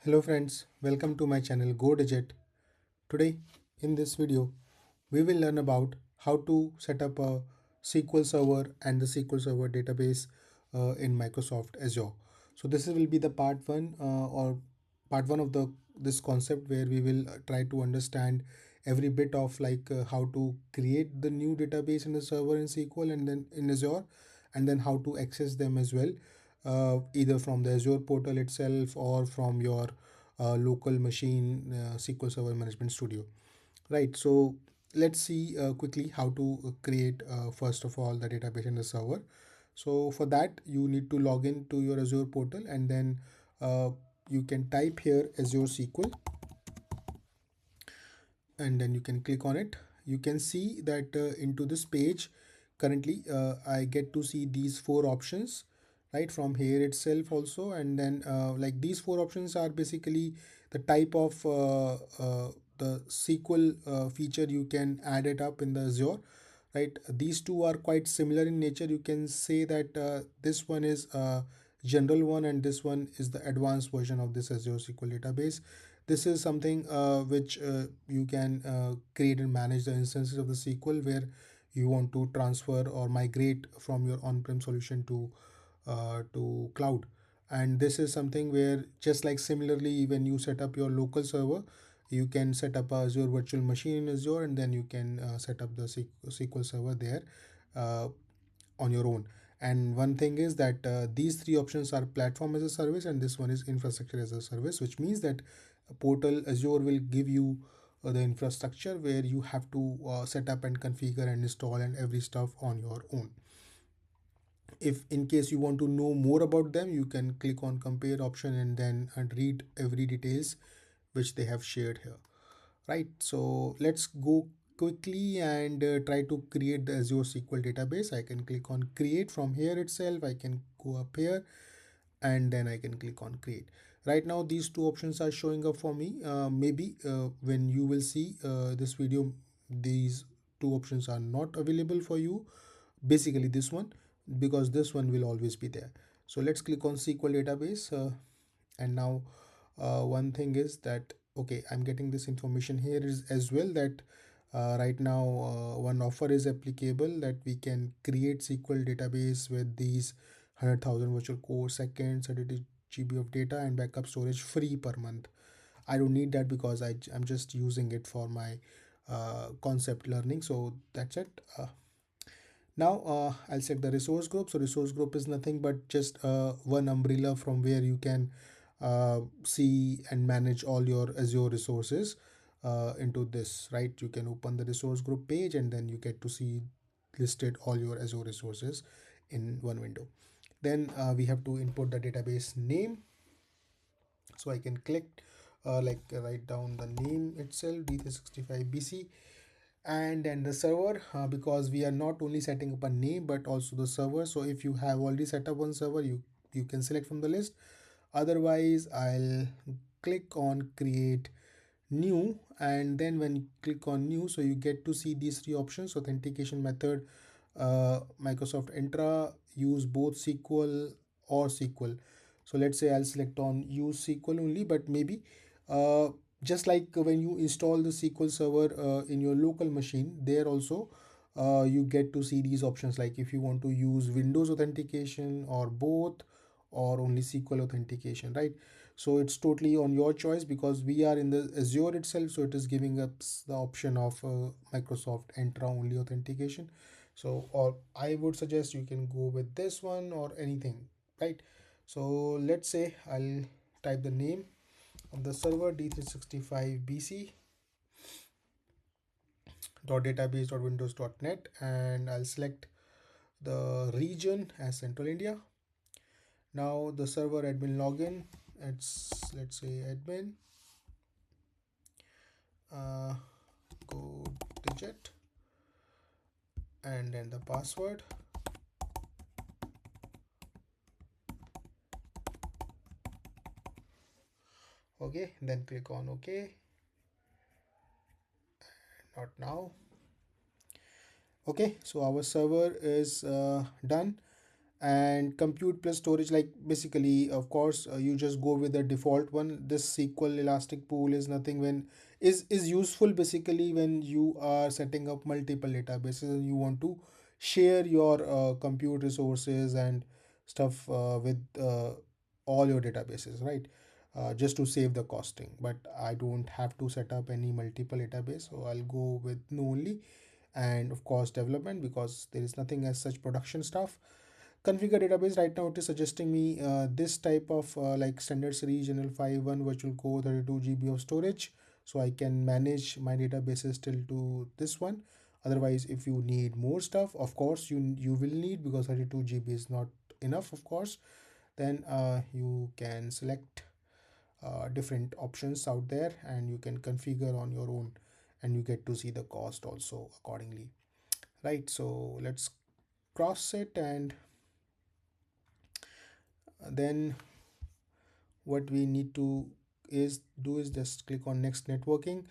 Hello friends, welcome to my channel Go Digit. Today in this video we will learn about how to set up a SQL Server and the SQL Server database in Microsoft Azure. So this will be the part one of the this concept where we will try to understand every bit of how to create the new database in the server in SQL and then in Azure, and then how to access them as well, either from the Azure portal itself or from your local machine SQL Server Management Studio. Right. So let's see quickly how to create first of all the database in the server. So for that you need to log in to your Azure portal, and then uh, you can type here Azure SQL, and then you can click on it. You can see that into this page currently I get to see these four options right from here itself also, and then like these four options are basically the type of the SQL feature you can add it up in the Azure, right? These two are quite similar in nature. You can say that this one is a general one and this one is the advanced version of this Azure SQL database. This is something which you can create and manage the instances of the SQL where you want to transfer or migrate from your on-prem solution to cloud. And this is something where, just like similarly when you set up your local server, you can set up a Azure virtual machine in Azure, and then you can set up the SQL server there uh, on your own. And one thing is that these three options are platform as a service, and this one is infrastructure as a service, which means that portal Azure will give you the infrastructure where you have to set up and configure and install and every stuff on your own. If in case you want to know more about them, you can click on compare option and then read every details which they have shared here. Right, so let's go quickly and try to create the Azure SQL database. I can click on create from here itself. I can go up here and then I can click on create. Right now these two options are showing up for me. Maybe when you will see this video, these two options are not available for you, basically this one, because this one will always be there. So let's click on SQL database, and now one thing is that okay, I'm getting this information here is as well that right now one offer is applicable that we can create SQL database with these 100,000 virtual core seconds, 32 GB of data, and backup storage free per month. I don't need that because I'm just using it for my concept learning. So that's it. Now I'll set the resource group. So resource group is nothing but just one umbrella from where you can see and manage all your Azure resources into this, right? You can open the resource group page and then you get to see listed all your Azure resources in one window. Then we have to import the database name. So I can click write down the name itself, D365 BC, and then the server, because we are not only setting up a name but also the server. So if you have already set up one server, you can select from the list. Otherwise I'll click on create new, and then when you click on new, so you get to see these three options: authentication method, Microsoft Entra, use both SQL or SQL. So let's say I'll select on use SQL only, but maybe uh, just like when you install the SQL server in your local machine, there also you get to see these options, like if you want to use Windows authentication or both, or only SQL authentication, right? So it's totally on your choice because we are in the Azure itself, so it is giving us the option of Microsoft Entra only authentication. So, or I would suggest you can go with this one or anything, right? So let's say I'll type the name of the server, D365 BC .database.windows.net, and I'll select the region as Central India. Now the server admin login, it's, let's say admin uh, go digit, and then the password. Okay, then click on OK. Not now. Okay, so our server is done, And compute plus storage, like basically of course you just go with the default one. This SQL elastic pool is nothing when is useful basically when you are setting up multiple databases and you want to share your compute resources and stuff with all your databases, right? Just to save the costing, but I don't have to set up any multiple database, so I'll go with no only. And of course development, because there is nothing as such production stuff. Configure database, right now it is suggesting me this type of like standard series general 5.1 virtual core 32 GB of storage, so I can manage my databases till to this one. Otherwise, if you need more stuff, of course you will need, because 32 GB is not enough of course. Then you can select different options out there and you can configure on your own, and you get to see the cost also accordingly, right? So let's cross it, and then what we need to is just click on next networking.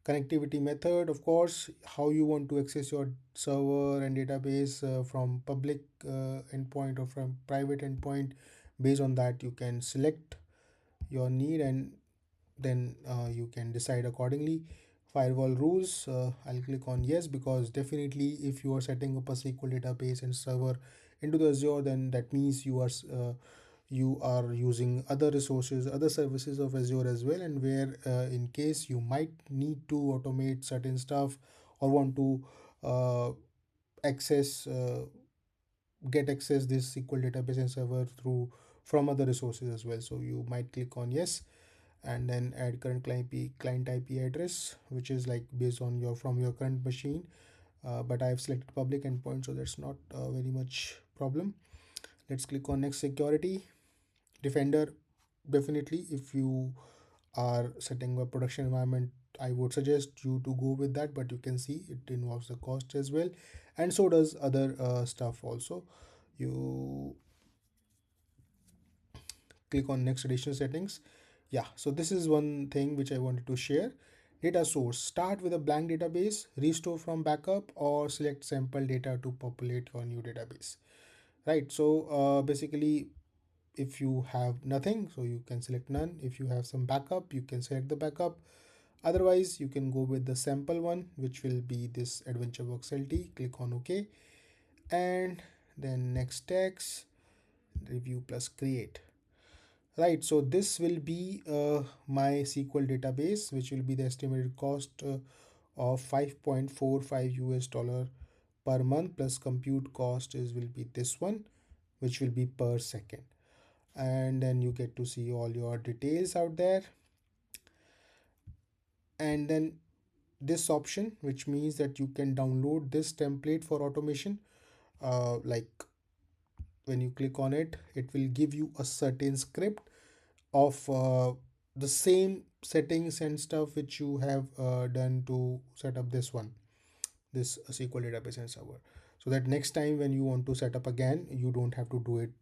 Connectivity method, of course, how you want to access your server and database from public endpoint or from private endpoint. Based on that you can select your need, and then you can decide accordingly. Firewall rules, I'll click on yes, because definitely if you are setting up a SQL database and server into the Azure, then that means you are using other resources, other services of Azure as well, and where in case you might need to automate certain stuff or want to uh, access get access this SQL database and server through from other resources as well. So you might click on yes, and then add current client IP address, which is like based on your from your current machine. But I have selected public endpoint, so that's not very much problem. Let's click on next. Security Defender, definitely if you are setting a production environment, I would suggest you to go with that, but you can see it involves the cost as well, and so does other stuff also. You click on next additional settings. Yeah, so this is one thing which I wanted to share. Data source, start with a blank database, restore from backup, or select sample data to populate your new database, right? So basically if you have nothing, so you can select none. If you have some backup, you can select the backup. Otherwise you can go with the sample one, which will be this AdventureWorks LT. Click on OK, and then next text, review plus create. Right, so this will be my SQL database, which will be the estimated cost of 5.45 US dollar per month, plus compute cost is will be this one, which will be per second. And then you get to see all your details out there. And then this option, which means that you can download this template for automation. Like when you click on it, it will give you a certain script of the same settings and stuff which you have done to set up this SQL database and server, so that next time when you want to set up again, you don't have to do it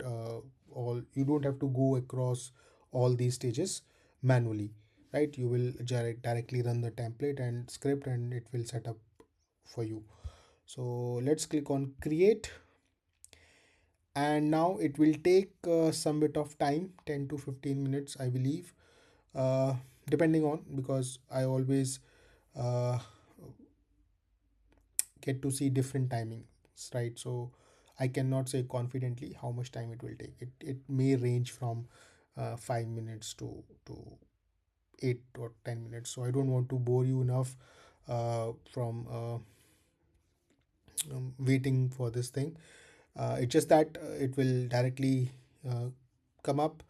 all you don't have to go across all these stages manually, right? You will directly run the template and script and it will set up for you. So let's click on create, and now it will take some bit of time, 10 to 15 minutes I believe, uh, depending on, because I always uh, get to see different timings, right? So I cannot say confidently how much time it will take. It may range from 5 minutes to 8 or 10 minutes. So I don't want to bore you enough from waiting for this thing. It's just that it will directly come up,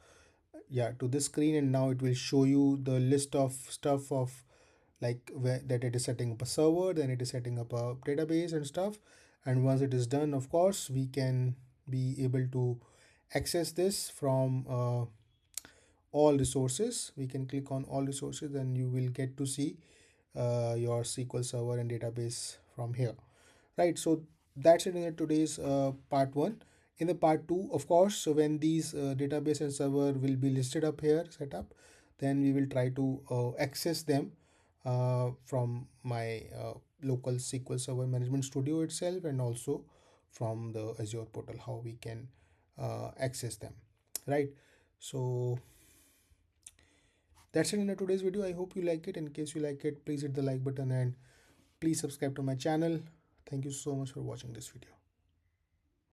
yeah, to this screen, and now it will show you the list of stuff of like where that it is setting up a server, then it is setting up a database and stuff. And once it is done, of course we can be able to access this from all resources. We can click on all resources and you will get to see your SQL server and database from here, right? So that's it in the today's part one. In the part two, of course, so when these database and server will be listed up here, set up, then we will try to access them from my local SQL Server Management Studio itself, and also from the Azure portal, how we can access them, right? So that's it in today's video. I hope you like it. In case you like it, please hit the like button and please subscribe to my channel. Thank you so much for watching this video.